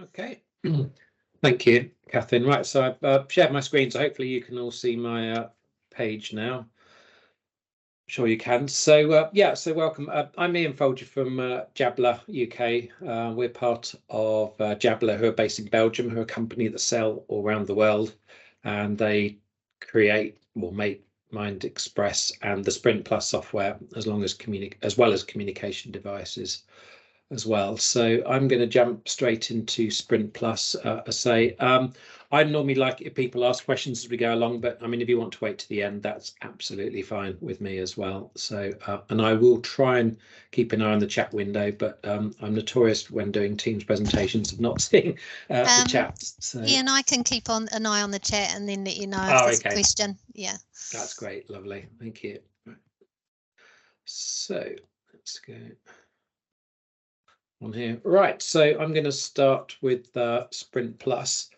Okay, thank you, Catherine. Right, so I've shared my screen, so hopefully you can all see my page now. I'm sure you can. So yeah, so welcome. I'm Ian Folger from Jabbla UK. We're part of Jabbla, who are based in Belgium, who are a company that sell all around the world, and they create or make Mind Express and the Sprint Plus software, as well as communication devices as well. So I'm going to jump straight into Sprint Plus. I normally like if people ask questions as we go along, but I mean, if you want to wait to the end, that's absolutely fine with me as well. So, and I will try and keep an eye on the chat window, but I'm notorious when doing Teams presentations of not seeing the chat. So Ian, I can keep an eye on the chat and then let you know if there's a question. Yeah, that's great, lovely, thank you. So let's go on here. Right, so I'm going to start with Sprint Plus.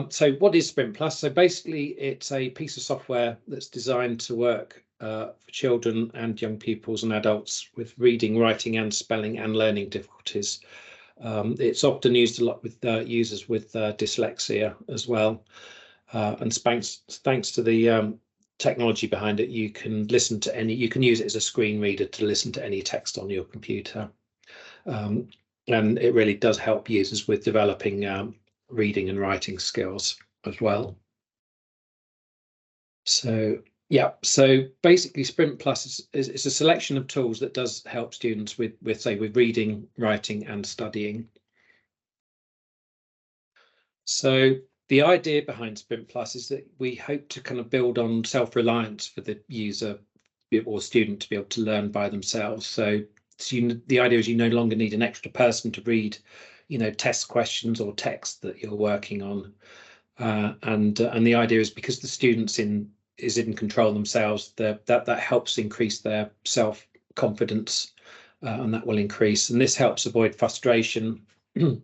So what is Sprint Plus? So basically it's a piece of software that's designed to work for children and young pupils and adults with reading, writing and spelling and learning difficulties. It's often used a lot with users with dyslexia as well. And thanks to the technology behind it, you can use it as a screen reader to listen to any text on your computer. And it really does help users with developing reading and writing skills as well. So yeah, so basically Sprint Plus is a selection of tools that does help students with reading, writing and studying. So the idea behind Sprint Plus is that we hope to kind of build on self-reliance for the user or student to be able to learn by themselves. So the idea is you no longer need an extra person to read, test questions or text that you're working on, and the idea is because the students is in control themselves, that helps increase their self-confidence, and that will increase, and this helps avoid frustration. And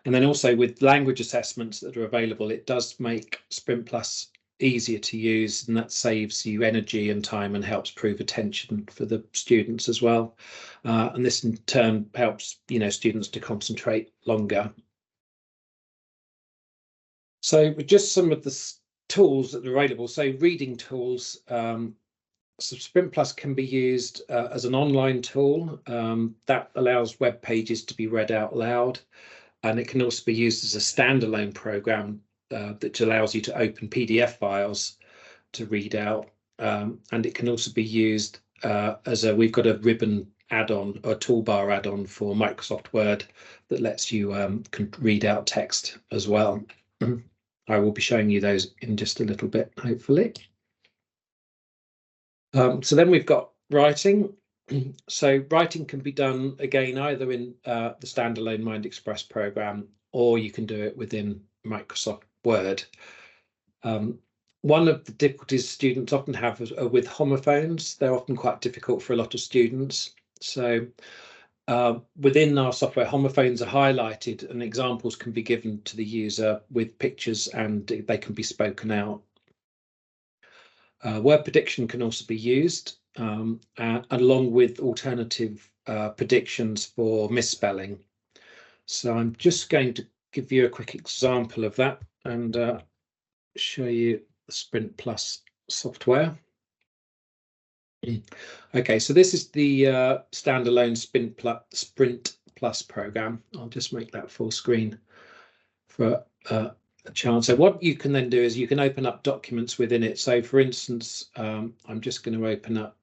then also with language assessments that are available, it does make Sprint Plus easier to use, and that saves you energy and time and helps prove attention for the students as well. And this in turn helps students to concentrate longer. So with just some of the tools that are available, so reading tools, so Sprint Plus can be used as an online tool that allows web pages to be read out loud, and it can also be used as a standalone program that allows you to open PDF files to read out, and it can also be used we've got a ribbon add-on or toolbar add-on for Microsoft Word that lets you can read out text as well. I will be showing you those in just a little bit, hopefully. So then we've got writing. So writing can be done again either in the standalone Mind Express program, or you can do it within Microsoft Word. One of the difficulties students often have are with homophones. They're often quite difficult for a lot of students. So within our software, homophones are highlighted and examples can be given to the user with pictures, and they can be spoken out. Word prediction can also be used, along with alternative predictions for misspelling. So I'm just going to give you a quick example of that and show you the Sprint Plus software. Okay, so this is the standalone Sprint Plus program. I'll just make that full screen for a chance. So what you can then do is you can open up documents within it. So for instance, I'm just going to open up,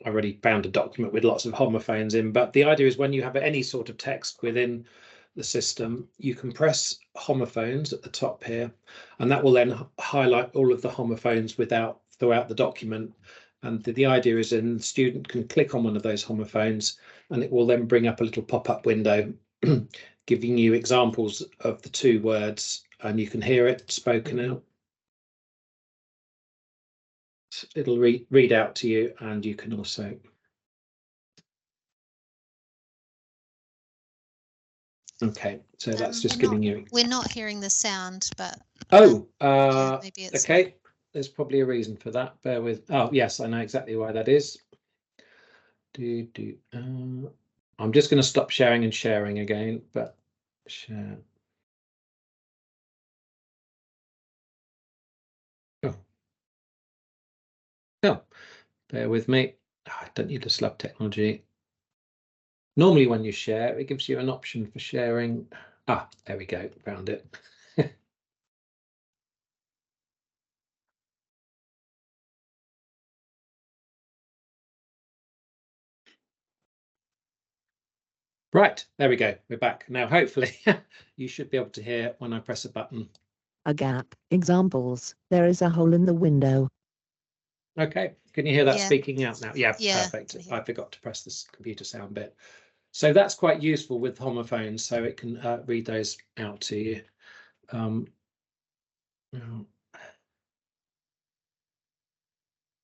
I already found a document with lots of homophones in, but the idea is when you have any sort of text within the system, you can press homophones at the top here, and that will then highlight all of the homophones throughout the document. And the idea is then the student can click on one of those homophones and it will then bring up a little pop-up window giving you examples of the two words, and you can hear it spoken out. It'll read out to you, and you can also okay, so that's just giving you. We're not hearing the sound, but maybe it's okay. There's probably a reason for that. Bear with. Oh yes, I know exactly why that is. I'm just going to stop sharing and sharing again, but share. Oh, bear with me. I don't need to slug technology. Normally when you share, it gives you an option for sharing. There we go, found it. Right, there we go. We're back. Now, hopefully, you should be able to hear when I press a button. A gap. Examples. There is a hole in the window. Okay, can you hear that speaking out now? Yeah, perfect. I forgot to press this computer sound bit. So that's quite useful with homophones, so it can read those out to you.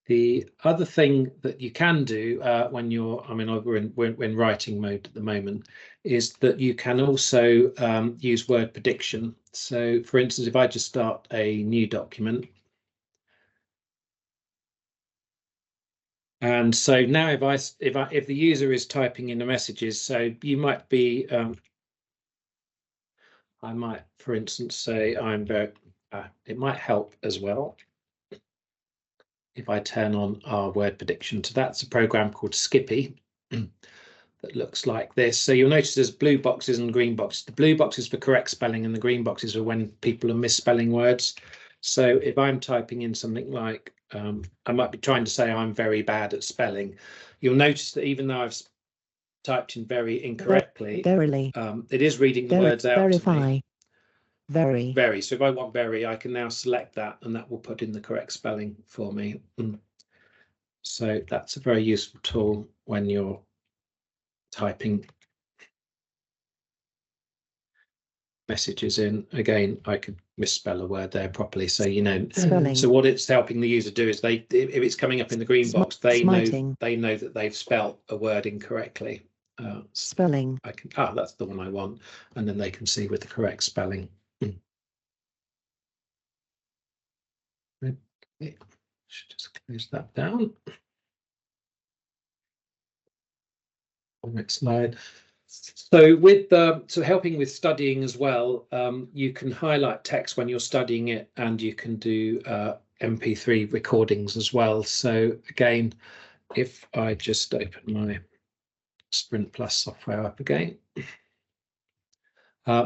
The other thing that you can do when you're, we're in writing mode at the moment, is that you can also use word prediction. So, for instance, if I just start a new document, and so now if the user is typing in the messages, so you might be, I might, for instance, say I'm very. It might help as well if I turn on our word prediction. So that's a program called Skippy that looks like this. So you'll notice there's blue boxes and green boxes. The blue boxes for correct spelling and the green boxes are when people are misspelling words. So if I'm typing in something like, I might be trying to say I'm very bad at spelling, you'll notice that even though I've typed in very incorrectly, it is reading the words out to me. Very. So if I want very, I can now select that and that will put in the correct spelling for me. So that's a very useful tool when you're typing messages in. Again, I could misspell a word there properly, so you know. So what it's helping the user do is if it's coming up in the green box, they know that they've spelt a word incorrectly. Spelling. I can that's the one I want, and then they can see with the correct spelling. Okay. Should just close that down. Next slide. So with helping with studying as well, you can highlight text when you're studying it, and you can do MP3 recordings as well. So again, if I just open my Sprint Plus software up again.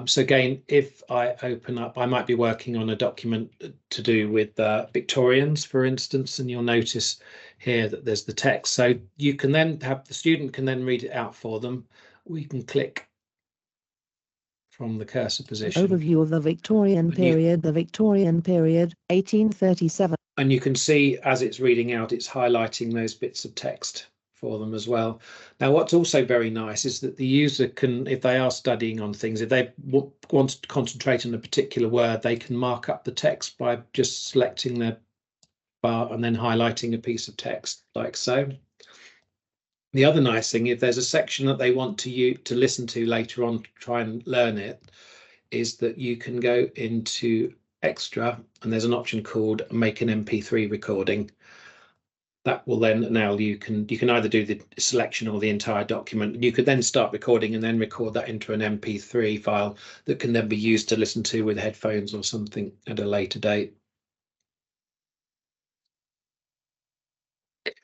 So again, if I open up, I might be working on a document to do with Victorians, for instance, and you'll notice here that there's the text. So you can then have the student can then read it out for them. We can click from the cursor position. Overview of the Victorian period. The Victorian period, 1837. And you can see as it's reading out, it's highlighting those bits of text for them as well. Now, what's also very nice is that the user can, if they are studying on things, if they want to concentrate on a particular word, they can mark up the text by just selecting their bar and then highlighting a piece of text like so. The other nice thing, if there's a section that they want to listen to later on to try and learn it, is that you can go into extra and there's an option called make an MP3 recording. That will then, now you can either do the selection or the entire document. You could then start recording and then record that into an MP3 file that can then be used to listen to with headphones or something at a later date.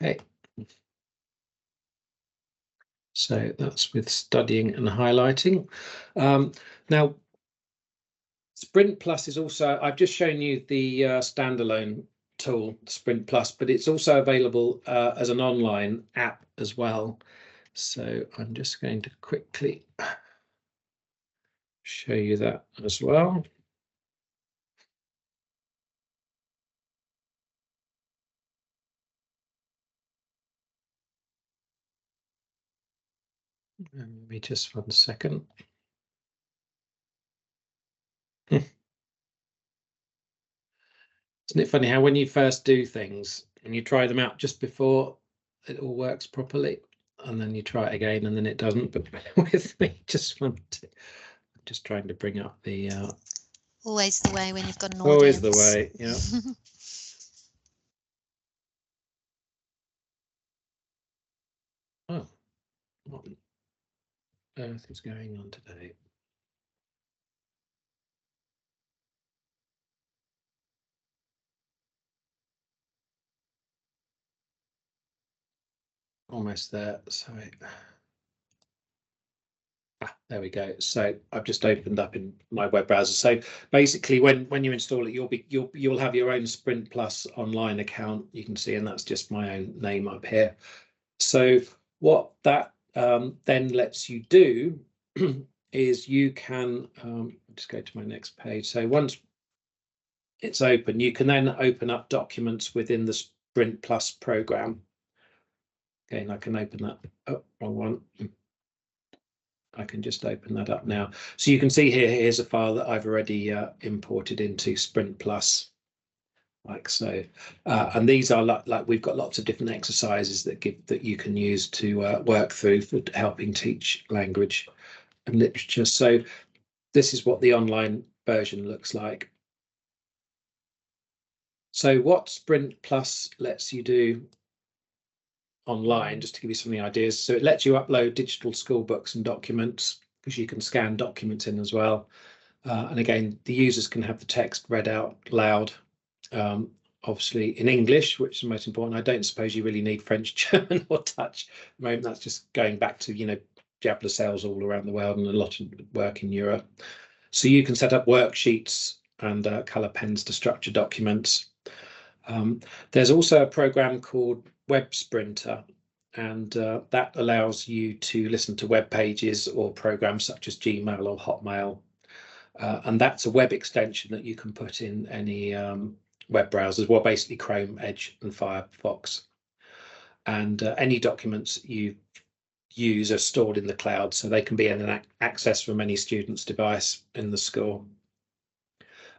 Okay. So that's with studying and highlighting. Now, Sprint Plus is also, I've just shown you the standalone tool, Sprint Plus, but it's also available as an online app as well. So I'm just going to quickly show you that as well. Maybe just 1 second. Isn't it funny how when you first do things and you try them out just before it all works properly, and then you try it again and then it doesn't? But bear with me, I'm just trying to bring up the always the way when you've got an audience. Always the way, yeah. Oh, what on earth is going on today? almost there. Sorry. There we go. So I've just opened up in my web browser. So basically, when you install it, you'll have your own Sprint Plus online account. You can see, and that's just my own name up here. So what that then lets you do is you can just go to my next page. So once it's open, you can then open up documents within the Sprint Plus program. Again, I can open that. Oh, wrong one. I can just open that up now. So you can see here, here's a file that I've already imported into Sprint Plus, like so. And these are like we've got lots of different exercises that you can use to work through for helping teach language and literature. So this is what the online version looks like. So what Sprint Plus lets you do online, just to give you some of the ideas. So it lets you upload digital school books and documents, because you can scan documents in as well. And again, the users can have the text read out loud, obviously in English, which is the most important. I don't suppose you really need French, German or Dutch at the moment. That's just going back to, you know, Jabbla sales all around the world and a lot of work in Europe. So you can set up worksheets and color pens to structure documents. There's also a program called Web Sprinter, and that allows you to listen to web pages or programs such as Gmail or Hotmail. And that's a web extension that you can put in any web browsers, well, basically Chrome, Edge and Firefox. And any documents you use are stored in the cloud, so they can be accessed from any student's device in the school.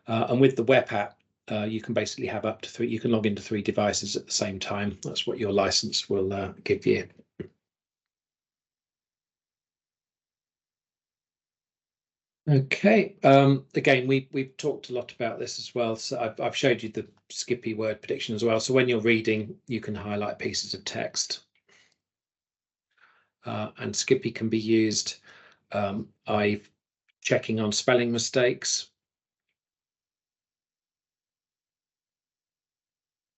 And with the web app, you can basically have up to 3, you can log into 3 devices at the same time. That's what your license will give you. Okay, again, we've talked a lot about this as well. So I've showed you the Skippy word prediction as well. So when you're reading, you can highlight pieces of text. And Skippy can be used checking on spelling mistakes.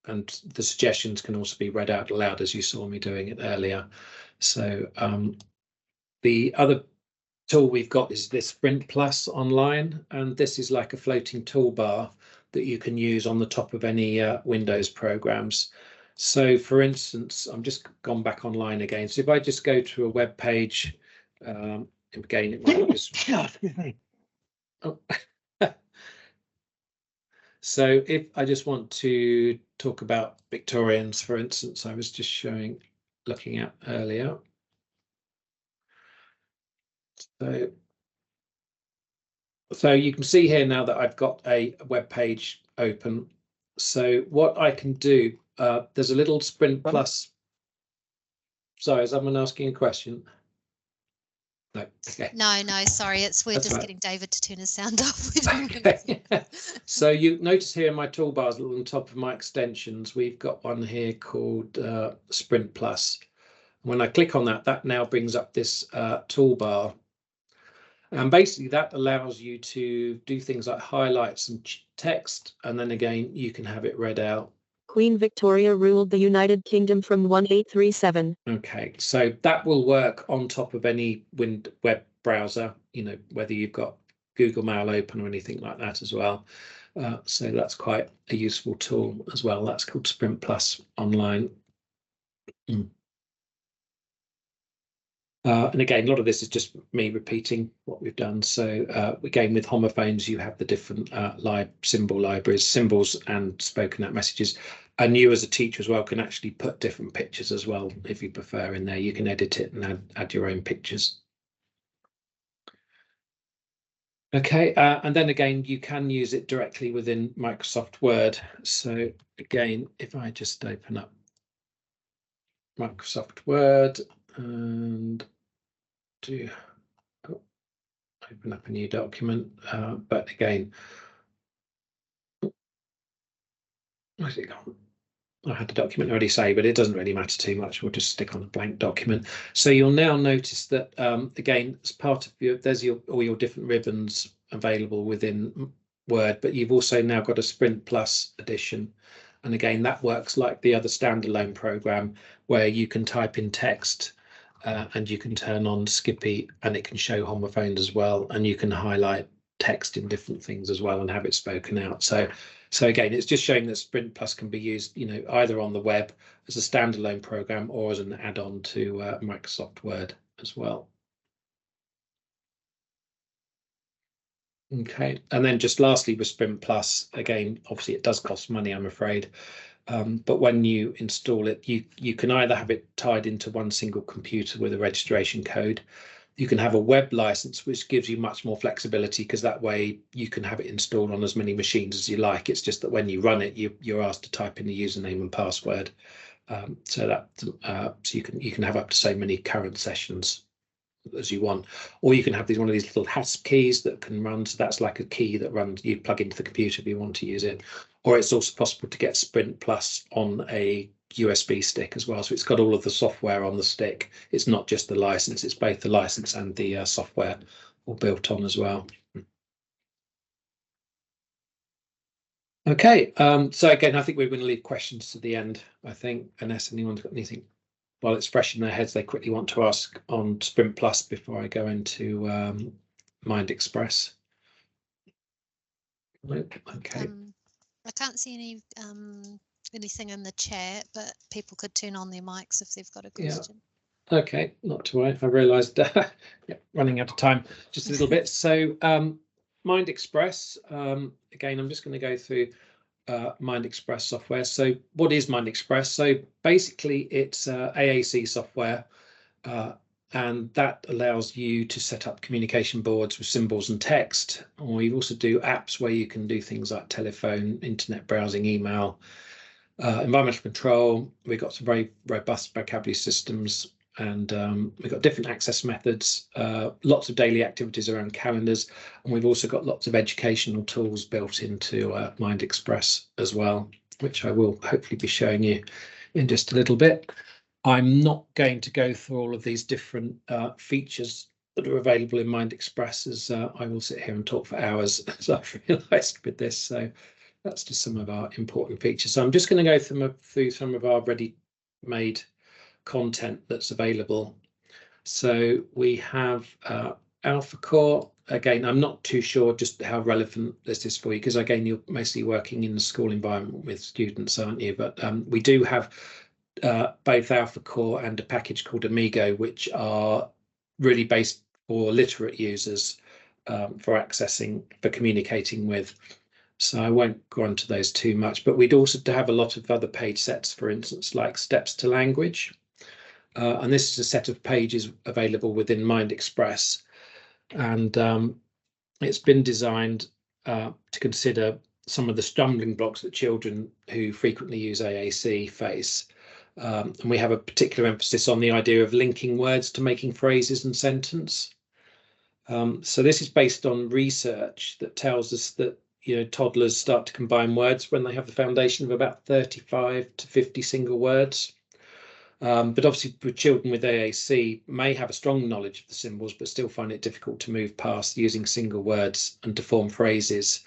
And the suggestions can also be read out loud, as you saw me doing it earlier. So the other tool we've got is this Sprint Plus online, and this is like a floating toolbar that you can use on the top of any Windows programs. So for instance, I'm just gone back online again. So if I just go to a web page, again, it might just... Oh. So if I just want to talk about Victorians, for instance, I was just looking at earlier. So you can see here now that I've got a web page open. So what I can do, there's a little Sprint Plus. Sorry, is someone asking a question? No, okay. No, sorry, we're That's just right. Getting David to turn his sound off. Okay. So you notice here in my toolbars on top of my extensions, we've got one here called Sprint Plus. When I click on that, that now brings up this toolbar. And basically that allows you to do things like highlight some text, and then again, you can have it read out. Queen Victoria ruled the United Kingdom from 1837. Okay, so that will work on top of any web browser, you know, whether you've got Google Mail open or anything like that as well. So that's quite a useful tool as well. That's called Sprint Plus Online. And again, a lot of this is just me repeating what we've done. So again, with homophones, you have the different symbol libraries, symbols and spoken out messages. And you as a teacher as well can actually put different pictures as well, if you prefer, in there. You can edit it and add your own pictures. Okay, and then again, you can use it directly within Microsoft Word. So again, if I just open up Microsoft Word and open up a new document, but again, where's it gone? I had the document already saved, but it doesn't really matter too much. We'll just stick on a blank document. So you'll now notice that again, as part of there's all your different ribbons available within Word, but you've also now got a Sprint Plus edition. And again, that works like the other standalone program, where you can type in text and you can turn on Skippy and it can show homophones as well, and you can highlight text in different things as well and have it spoken out. So again, it's just showing that Sprint Plus can be used, either on the web as a standalone program or as an add-on to Microsoft Word as well. Okay, and then just lastly with Sprint Plus, again, obviously it does cost money, I'm afraid. But when you install it, you can either have it tied into one single computer with a registration code. You can have a web license, which gives you much more flexibility, because that way you can have it installed on as many machines as you like. It's just that when you run it, you're asked to type in the username and password. So you can have up to so many current sessions as you want, or you can have one of these little hasp keys that can run. So that's like a key that runs, you plug into the computer if you want to use it. Or it's also possible to get Sprint Plus on a USB stick as well. So it's got all of the software on the stick. It's not just the license, it's both the license and the software all built on as well. Okay, so again, I think we're going to leave questions to the end, I think, unless anyone's got anything while it's fresh in their heads they quickly want to ask on Sprint Plus before I go into Mind Express. Nope. Okay. I can't see anything in the chat, but people could turn on their mics if they've got a question. Yeah. Okay, not to worry. I realised running out of time just a little bit. So Mind Express, again, I'm just going to go through Mind Express software. So what is Mind Express? So basically it's AAC software, and that allows you to set up communication boards with symbols and text. Or we also do apps where you can do things like telephone, internet browsing, email, environmental control. We've got some very robust vocabulary systems, and we've got different access methods, lots of daily activities around calendars, and we've also got lots of educational tools built into Mind Express as well, which I will hopefully be showing you in just a little bit. I'm not going to go through all of these different features that are available in Mind Express, as I will sit here and talk for hours, as I've realised with this. So that's just some of our important features. So I'm just going to go through some of our ready-made content that's available. So we have Alpha Core. Again, I'm not too sure just how relevant this is for you, because again, you're mostly working in the school environment with students, aren't you? But we do have both Alpha Core and a package called Amigo, which are really based for literate users for communicating with. So I won't go on to those too much, but we'd also have a lot of other page sets, for instance, like Steps to Language. And this is a set of pages available within Mind Express. And it's been designed to consider some of the stumbling blocks that children who frequently use AAC face. And we have a particular emphasis on the idea of linking words to making phrases and sentence. So this is based on research that tells us that toddlers start to combine words when they have the foundation of about 35 to 50 single words. But obviously, children with AAC may have a strong knowledge of the symbols, but still find it difficult to move past using single words and to form phrases.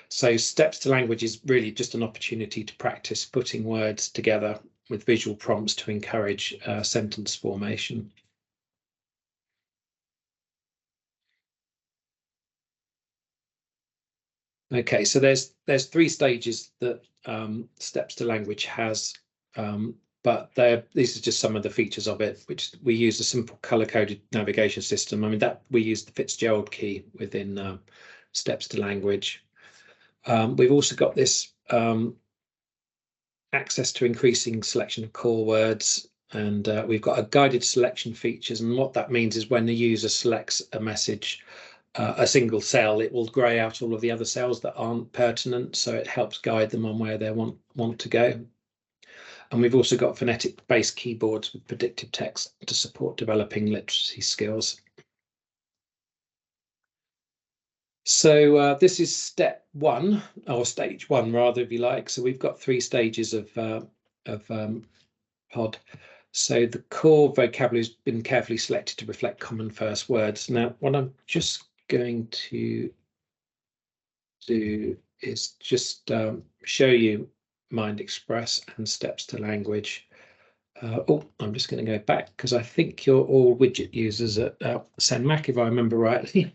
So Steps to Language is really just an opportunity to practice putting words together with visual prompts to encourage sentence formation. Okay, so there's 3 stages that Steps to Language has, but these are just some of the features of it, which we use a simple color-coded navigation system. I mean, that we use the Fitzgerald key within Steps to Language. We've also got this access to increasing selection of core words, and we've got a guided selection features. And what that means is when the user selects a message, a single cell, it will grey out all of the other cells that aren't pertinent, so it helps guide them on where they want to go. And we've also got phonetic-based keyboards with predictive text to support developing literacy skills. So this is step 1, or stage 1 rather, if you like. So we've got 3 stages of POD. So the core vocabulary has been carefully selected to reflect common first words. Now, what I'm just going to do is just show you Mind Express and Steps to Language. Oh, I'm just going to go back because I think you're all widget users at CENMAC, if I remember rightly.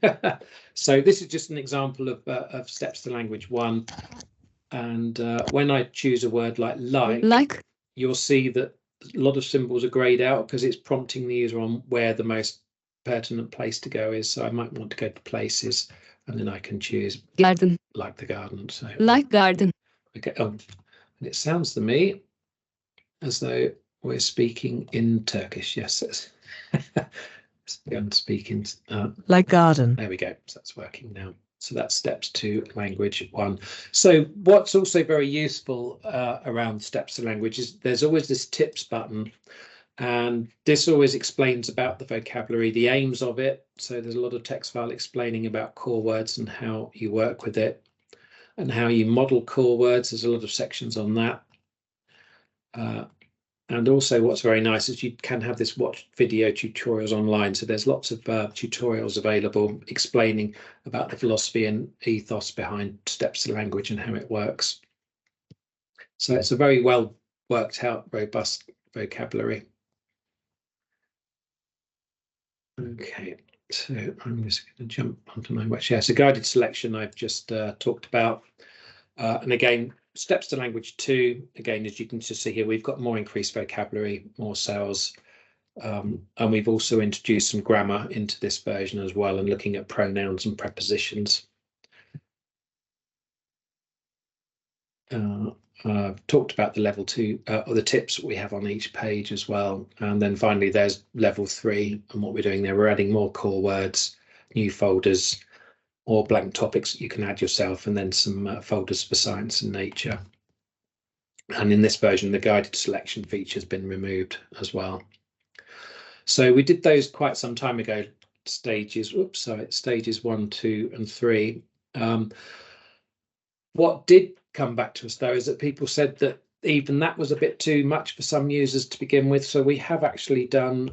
So this is just an example of steps to language 1. And when I choose a word like, you'll see that a lot of symbols are grayed out because it's prompting the user on where the most pertinent place to go is. So I might want to go to places, and then I can choose garden, like the garden. So like garden. okay, and it sounds to me as though we're speaking in Turkish. Yes, I'm speaking. Like garden. There we go. So that's working now. So that's steps to language 1. So what's also very useful around steps to language is there's always this tips button, and this always explains about the vocabulary, the aims of it. So there's a lot of text file explaining about core words and how you work with it and how you model core words. There's a lot of sections on that. And also what's very nice is you can have this watch video tutorials online. So there's lots of tutorials available explaining about the philosophy and ethos behind steps to language and how it works. So it's a very well worked out, robust vocabulary. Okay, so I'm just going to jump onto my watch. Yeah, so guided selection I've just talked about. And again, steps to language 2, again, as you can just see here, we've got more increased vocabulary, more cells, and we've also introduced some grammar into this version as well, and looking at pronouns and prepositions. I've talked about the level 2 or the tips we have on each page as well. And then finally, there's level 3 and what we're doing there. We're adding more core words, new folders, or blank topics you can add yourself, and then some folders for science and nature. And in this version, the guided selection feature has been removed as well. So we did those quite some time ago, stages 1, 2, and 3. What did come back to us, though, is that people said that even that was a bit too much for some users to begin with. So we have actually done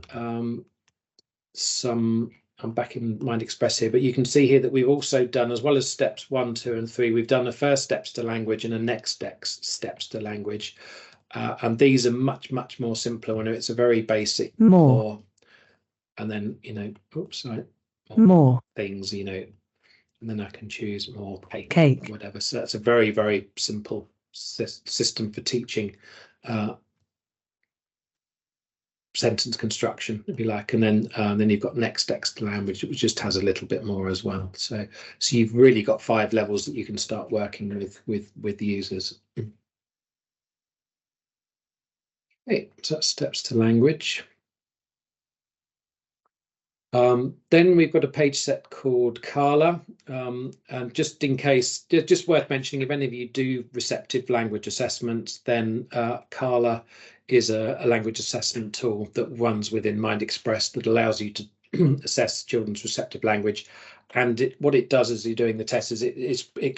some, I'm back in MindExpress here, but you can see here that we've also done, as well as steps 1, 2, and 3, we've done a first steps to language and a next steps to language. And these are much more simpler when it's a very basic more, and then, you know, oops, sorry, more things, you know, and then I can choose more cake. Or whatever. So that's a very simple system for teaching sentence construction, if you like. And then you've got next text to language, which just has a little bit more as well. So you've really got 5 levels that you can start working with the users. Okay, so that's steps to language. Then we've got a page set called Carla, and just in case, just worth mentioning, if any of you do receptive language assessments, then Carla is a language assessment tool that runs within MindExpress that allows you to assess children's receptive language. And what it does as you're doing the test is it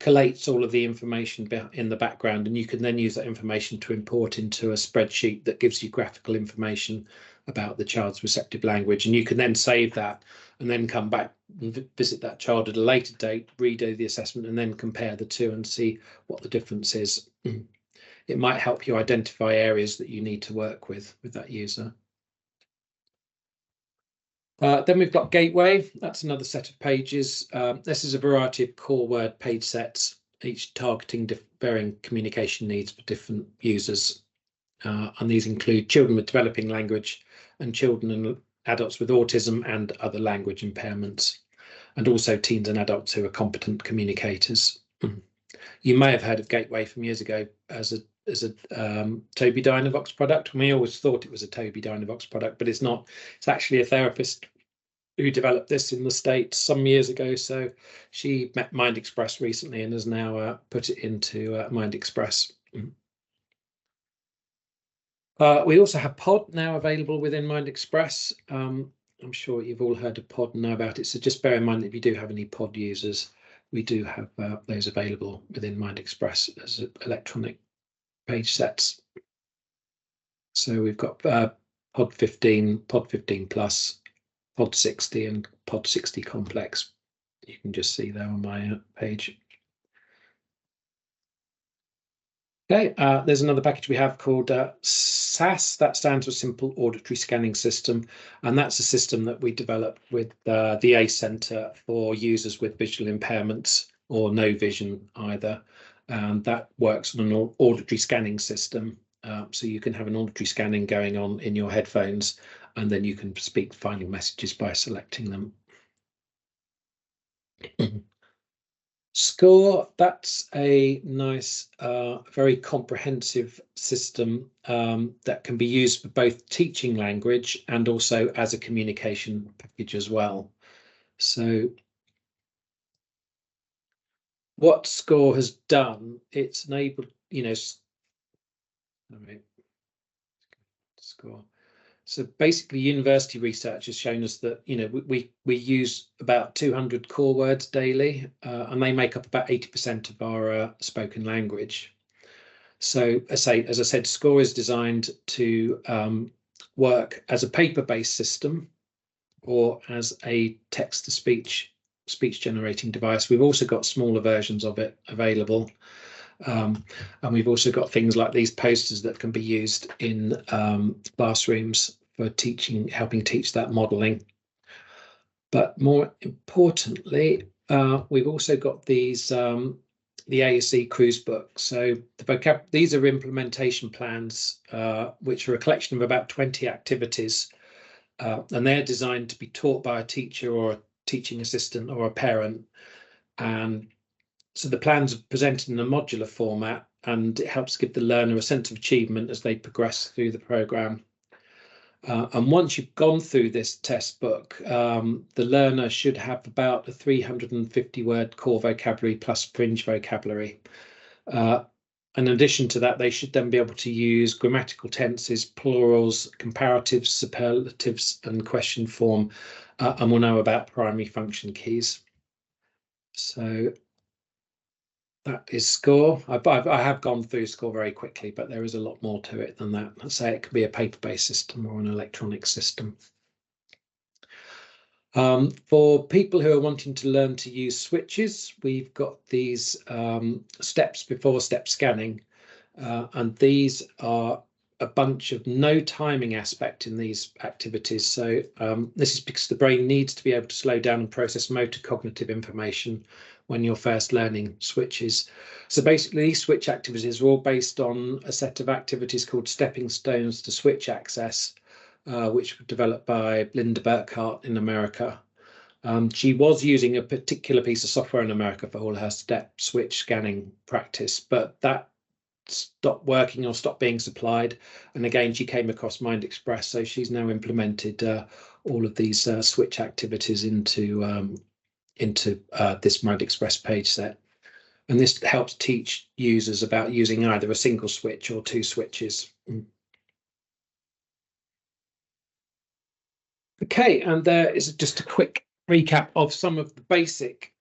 collates all of the information in the background, and you can then use that information to import into a spreadsheet that gives you graphical information about the child's receptive language, and you can then save that and then come back and visit that child at a later date, redo the assessment, and then compare the two and see what the difference is. It might help you identify areas that you need to work with that user. Then we've got Gateway. That's another set of pages. This is a variety of core word page sets, each targeting varying communication needs for different users. And these include children with developing language and children and adults with autism and other language impairments, and also teens and adults who are competent communicators. You may have heard of Gateway from years ago as a Toby Dynavox product. We always thought it was a Toby Dynavox product, but it's not. It's actually a therapist who developed this in the States some years ago. So she met MindExpress recently and has now put it into MindExpress. We also have Pod now available within MindExpress. I'm sure you've all heard of Pod and know about it. So just bear in mind that if you do have any Pod users, we do have those available within MindExpress as electronic page sets. So we've got Pod 15, Pod 15 Plus, Pod 60 and Pod 60 Complex. You can just see there on my page. Okay, there's another package we have called SAS. That stands for Simple Auditory Scanning System, and that's a system that we developed with the ACE Centre for users with visual impairments or no vision either. And that works on an auditory scanning system, so you can have an auditory scanning going on in your headphones, and then you can speak final messages by selecting them. SCORE, that's a nice, very comprehensive system that can be used for both teaching language and also as a communication package as well. So what SCORE has done, it's enabled, SCORE. So basically, university research has shown us that we use about 200 core words daily, and they make up about 80% of our spoken language. So as I said, SCORE is designed to work as a paper-based system or as a text-to-speech generating device. We've also got smaller versions of it available. And we've also got things like these posters that can be used in classrooms for teaching, helping teach that modelling. But more importantly, we've also got these the ASE cruise book. So these are implementation plans, which are a collection of about 20 activities, and they're designed to be taught by a teacher or a teaching assistant or a parent. And so the plans are presented in a modular format, and it helps give the learner a sense of achievement as they progress through the programme. And once you've gone through this test book, the learner should have about a 350-word core vocabulary plus fringe vocabulary. In addition to that, they should then be able to use grammatical tenses, plurals, comparatives, superlatives, and question form, and we'll know about primary function keys. So that is SCORE. I have gone through SCORE very quickly, but there is a lot more to it than that. Let's say it could be a paper-based system or an electronic system. For people who are wanting to learn to use switches, we've got these steps before step scanning, and these are a bunch of no timing aspect in these activities. So this is because the brain needs to be able to slow down and process motor cognitive information when you're first learning switches. So basically, these switch activities are all based on a set of activities called stepping stones to switch access, which were developed by Linda Burkhart in America. She was using a particular piece of software in America for all her step switch scanning practice, but that stopped working or stopped being supplied. And again, she came across Mind Express, so she's now implemented all of these switch activities into this Mind Express page set. And this helps teach users about using either a single switch or two switches. Okay, and there is just a quick recap of some of the basic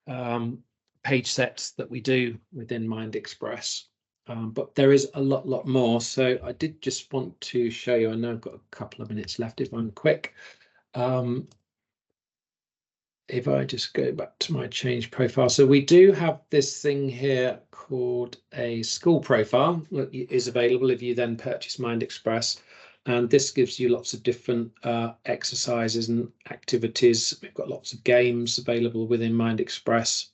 page sets that we do within Mind Express. But there is a lot more. So I did just want to show you, I know I've got a couple of minutes left if I'm quick. If I just go back to my change profile. So we do have this thing here called a school profile that is available if you then purchase Mind Express. And this gives you lots of different exercises and activities. We've got lots of games available within Mind Express.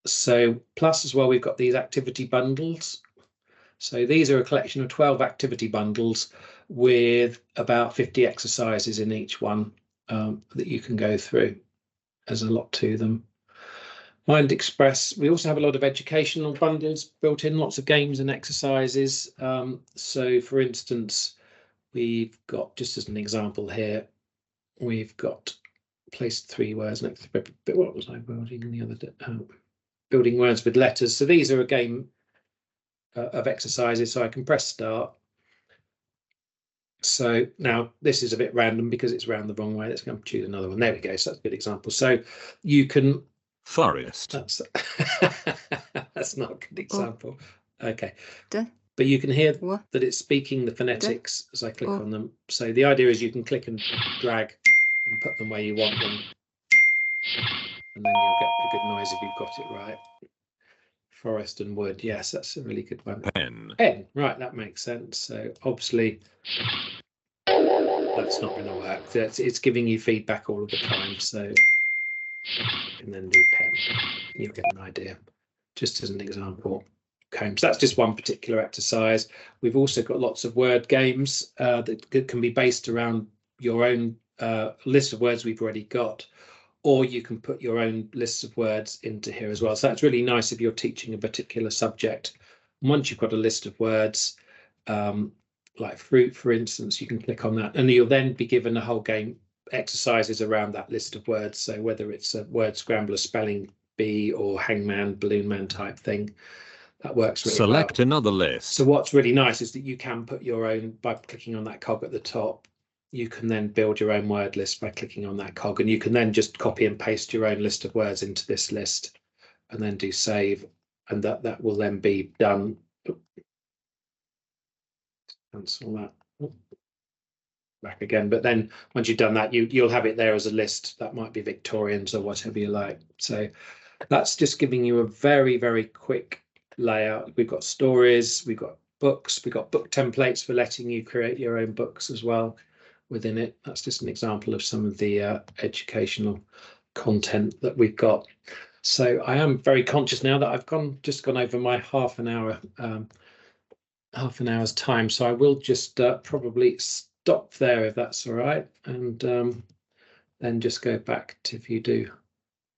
So plus as well, we've got these activity bundles. So these are a collection of 12 activity bundles with about 50 exercises in each one that you can go through. There's a lot to them. Mind Express, we also have a lot of educational bundles built in, lots of games and exercises. So for instance, we've got, just as an example here, we've got placed 3 words next to, what was I building the other day? Building words with letters. So these are a game of exercises, so I can press start. So now this is a bit random because it's round the wrong way. Let's go and choose another one. There we go. So that's a good example. So you can forest. That's not a good example. Okay. But you can hear that it's speaking the phonetics as I click on them. So the idea is you can click and drag and put them where you want them. And then you'll get a good noise if you've got it right. forest and wood. Yes, that's a really good one. Pen. Pen, right, that makes sense. So obviously that's not going to work. It's giving you feedback all of the time. So you can then do pen. You'll get an idea, just as an example. Okay, so that's just one particular exercise. We've also got lots of word games that can be based around your own list of words we've already got, or you can put your own lists of words into here as well. So that's really nice if you're teaching a particular subject. Once you've got a list of words, like fruit, for instance, you can click on that, and you'll then be given a whole game exercises around that list of words. So whether it's a word scrambler, spelling bee, or hangman, balloon man type thing, that works really well. Select another list. So what's really nice is that you can put your own, by clicking on that cog at the top, you can then build your own word list by clicking on that cog, and you can then just copy and paste your own list of words into this list and then do save, and that will then be done. Cancel that. Back again, but then once you've done that, you'll have it there as a list. That might be Victorians or whatever you like. So that's just giving you a very, very quick layout. We've got stories, we've got books, we've got book templates for letting you create your own books as well within it. That's just an example of some of the educational content that we've got. So I am very conscious now that I've just gone over my half an hour's time. So I will just probably stop there if that's all right, and then just go back to, if you do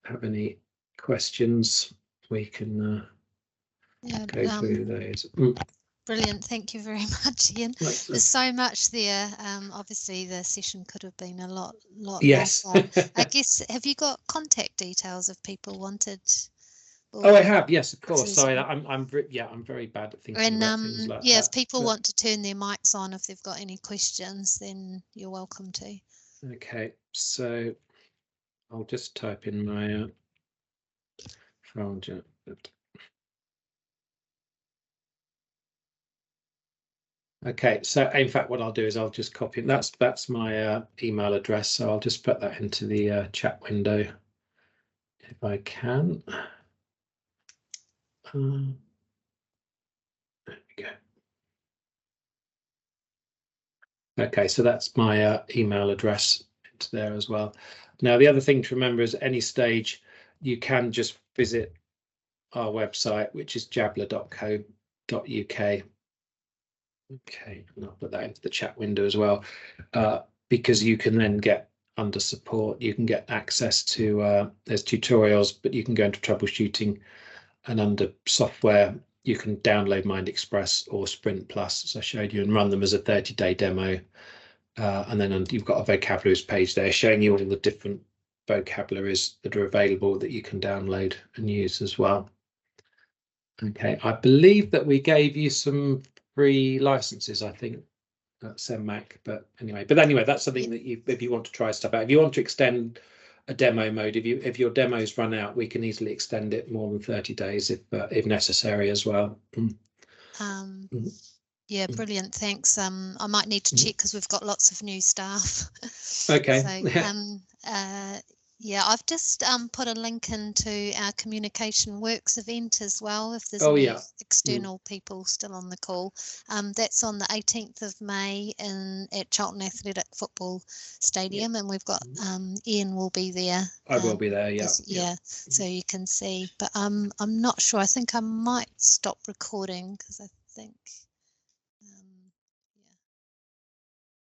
have any questions, we can go through those. Brilliant, thank you very much, Ian. There's so much there. Obviously the session could have been a lot yes. longer. I guess, have you got contact details if people wanted? Oh, I have, yes, of course. Sorry, I'm very bad at thinking about things like that. If people want to turn their mics on, if they've got any questions, then you're welcome to. Okay, so I'll just type in my file. Okay, so in fact what I'll do is I'll just copy, that's my email address, so I'll just put that into the chat window if I can. There we go. Okay, so that's my email address into there as well. Now the other thing to remember is at any stage you can just visit our website, which is jabbla.co.uk. Okay, and I'll put that into the chat window as well, because you can then get, under support, you can get access to, there's tutorials, but you can go into troubleshooting, and under software, you can download MindExpress or Sprint Plus, as I showed you, and run them as a 30-day demo. And then you've got a vocabularies page there showing you all the different vocabularies that are available that you can download and use as well. Okay, I believe that we gave you some free licenses, I think, at CENMAC, but anyway, that's something that if you want to try stuff out, if you want to extend a demo mode, if your demos run out, we can easily extend it more than 30 days if necessary as well. Yeah, brilliant, thanks. I might need to check because we've got lots of new staff. Okay. So yeah, I've just put a link into our Communication Works event as well, if there's any external people still on the call. That's on the 18th of May at Charlton Athletic Football Stadium, and we've got Ian will be there. I will be there, so you can see, but I'm not sure. I think I might stop recording because I think